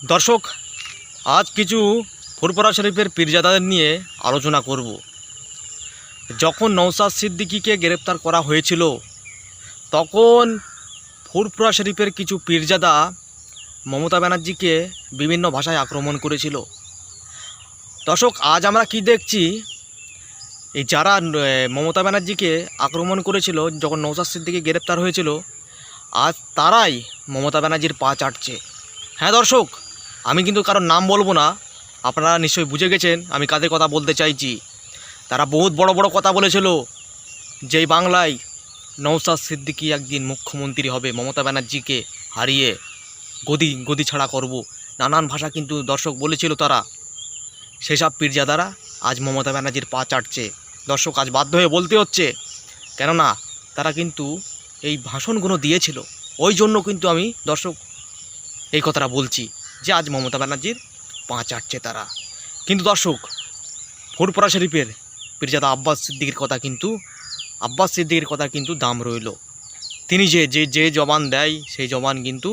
दर्शक आज किछु फुरपुरा शरीफेर पीरजादाদের নিয়ে আলোচনা করব। যখন নওশাদ সিদ্দিকীকে গ্রেপ্তার করা হয়েছিল তখন ফুরফুরা শরীফের কিছু পীরজাদা মমতা ব্যানার্জিকে বিভিন্ন ভাষায় আক্রমণ করেছিল। দর্শক আজ আমরা কি দেখছি, এই যারা মমতা ব্যানার্জিকে আক্রমণ করেছিল যখন নওশাদ সিদ্দিকী গ্রেপ্তার হয়েছিল, আজ তারাই মমতা ব্যানার্জির পা চাটছে। হ্যাঁ দর্শক, আমি কিন্তু কারোর নাম বলবো না, আপনারা নিশ্চয়ই বুঝে গেছেন আমি কাদের কথা বলতে চাইছি। তারা বহুত বড় বড় কথা বলেছিল, যেই বাংলায় নওশাদ সিদ্দিকী একদিন মুখ্যমন্ত্রী হবে, মমতা ব্যানার্জিকে হারিয়ে গদি ছাড়া করব, নানান ভাষা কিন্তু দর্শক বলেছিল তারা। সেসব পীরজাদারা আজ মমতা ব্যানার্জির পা চাটছে। দর্শক আজ বাধ্য হয়ে বলতে হচ্ছে, কেননা তারা কিন্তু এই ভাষণগুলো দিয়েছিল, ওই জন্য কিন্তু আমি দর্শক এই কথাটা বলছি যে আজ মমতা ব্যানার্জির পা চাটছে তারা। কিন্তু দর্শক ফুরফুরা শরীফের পীরজাদা আব্বাস সিদ্দিকীর কথা কিন্তু দাম রইল। তিনি যে জবান দেয় সেই জবান কিন্তু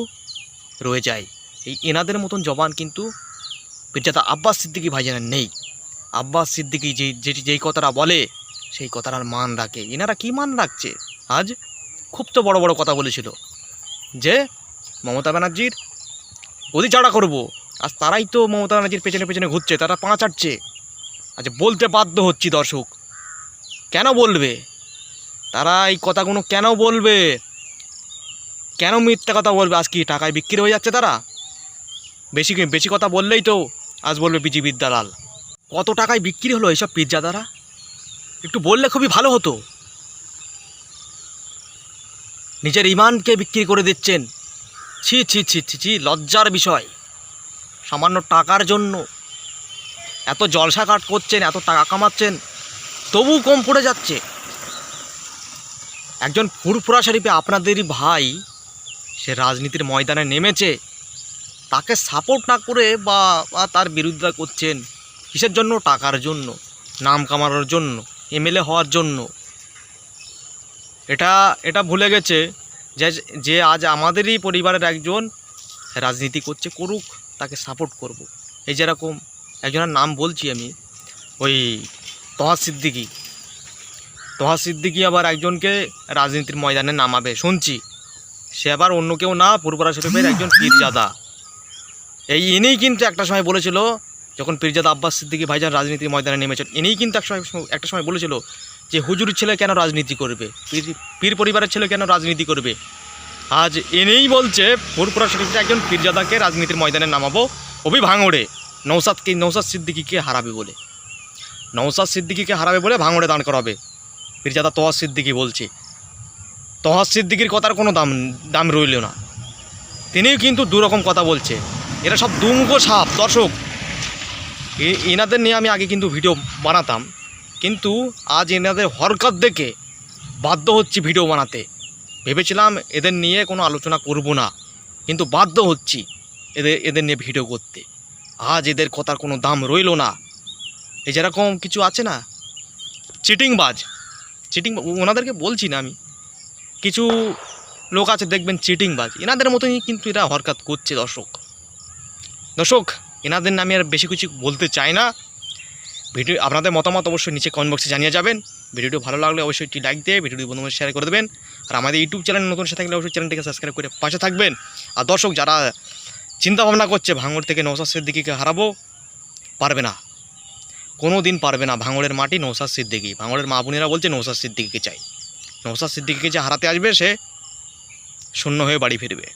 রয়ে যায়। এই এনাদের মতন জবান কিন্তু পীরজাদা আব্বাস সিদ্দিকী ভাইজানের নেই। আব্বাস সিদ্দিকী যেই কথাটা বলে সেই কথাটার মান রাখে। এনারা কি মান রাখছে? আজ খুব তো বড় বড় কথা বলেছিল যে মমতা ব্যানার্জির গদি চাড়া করবো, আজ তারাই তো মমতা ব্যানার্জির পেছনে পেছনে ঘুরছে, তারা পা চাটছে। আজ বলতে বাধ্য হচ্ছি দর্শক, কেন বলবে তারা এই কথাগুলো? কেন বলবে? কেন মিথ্যা কথা বলবে? আজ কি টাকায় বিক্রি হয়ে যাচ্ছে তারা? বেশি কথা বললেই তো আজ বলবে বিজেপির দালাল। কত টাকায় বিক্রি হলো এইসব পীরজাদারা? একটু বললে খুবই ভালো হতো। নিজের ইমানকে বিক্রি করে দিচ্ছেন। ছি ছি ছি ছি ছি, লজ্জার বিষয়। সামান্য টাকার জন্য এত জলসা কাট করছেন, এত টাকা কামাচ্ছেন, তবু কম পড়ে যাচ্ছে। একজন ফুরফুরা শরীফে আপনাদেরই ভাই, সে রাজনীতির ময়দানে নেমেছে, তাকে সাপোর্ট না করে বা তার বিরোধিতা করছেন কিসের জন্য? টাকার জন্য, নাম কামানোর জন্য, এমএলএ হওয়ার জন্য। এটা ভুলে গেছে যে আজ আমাদেরই পরিবারের একজন রাজনীতি করছে, করুক, তাকে সাপোর্ট করব। এই যেরকম একজনের নাম বলছি আমি, ওই তহা সিদ্দিকী আবার একজনকে রাজনীতির ময়দানে নামাবে শুনছি। সে আবার অন্য কেউ না, ফুরফুরা শরীফের একজন পীরজাদা। ইনিই কিন্তু একটা সময় বলেছিল, যখন পীরজাদা আব্বাস সিদ্দিকী ভাইজান রাজনীতির ময়দানে নেমেছেন, ইনিই কিন্তু একটা সময় বলেছিল যে হুজুরের ছেলে কেন রাজনীতি করবে, পীর পরিবারের ছেলে কেন রাজনীতি করবে। আজ এনেই বলছে ফুরফুরা শরীফের একজন পীরজাদাকে রাজনীতির ময়দানে নামাবো, অভি ভাঙড়ে নওশাদ সিদ্দিকীকে হারাবে বলে ভাঙড়ে দাঁড় করাবে। পীরজাদা তহা সিদ্দিকী বলছে। তহা সিদ্দিকীর কথার কোনো দাম রইল না। তিনিও কিন্তু দুরকম কথা বলছে। এরা সব দুমুখো সাপ। দর্শক এনাদের নিয়ে আমি আগে কিন্তু ভিডিও বানাতাম, কিন্তু আজ এনাদের হরকত দেখে বাধ্য হচ্ছি ভিডিও বানাতে। ভেবেছিলাম এদের নিয়ে কোনো আলোচনা করব না, কিন্তু বাধ্য হচ্ছি এদের নিয়ে ভিডিও করতে। আজ এদের কথার কোনো দাম রইল না। এই যেরকম কিছু আছে না, চিটিংবাজ, ওনাদেরকে বলছি না আমি, কিছু লোক আছে দেখবেন চিটিংবাজ, এনাদের মতনই কিন্তু এরা হরকত করছে। দর্শক এনাদের নামে আর বেশি কিছু বলতে চাই না। ভিডিও আপনাদের মতামত অবশ্যই নিচে কমেন্ট বক্সে জানিয়ে যাবেন। ভিডিওটি ভালো লাগলে অবশ্যই একটি লাইক দিয়ে ভিডিওটি বন্ধুদের শেয়ার করে দেবেন। আর আমাদের ইউটিউব চ্যানেল নতুন সাথে থাকলে অবশ্যই চ্যানেলটিকে সাবস্ক্রাইব করে পাশে থাকবেন। আর দর্শক যারা চিন্তা ভাবনা করছে ভাঙড় থেকে নওশাদ সিদ্দিকীকে হারাবো, পারবে না, কোনো দিন পারবে না। ভাঙড়ের মাটি নওশাদ সিদ্দিকী, ভাঙড়ের মা বোনেরা বলছে নওশাদ সিদ্দিকীকে চাই। নওশাদ সিদ্দিকীকে যে হারাতে আসবে সে শূন্য হয়ে বাড়ি ফিরবে।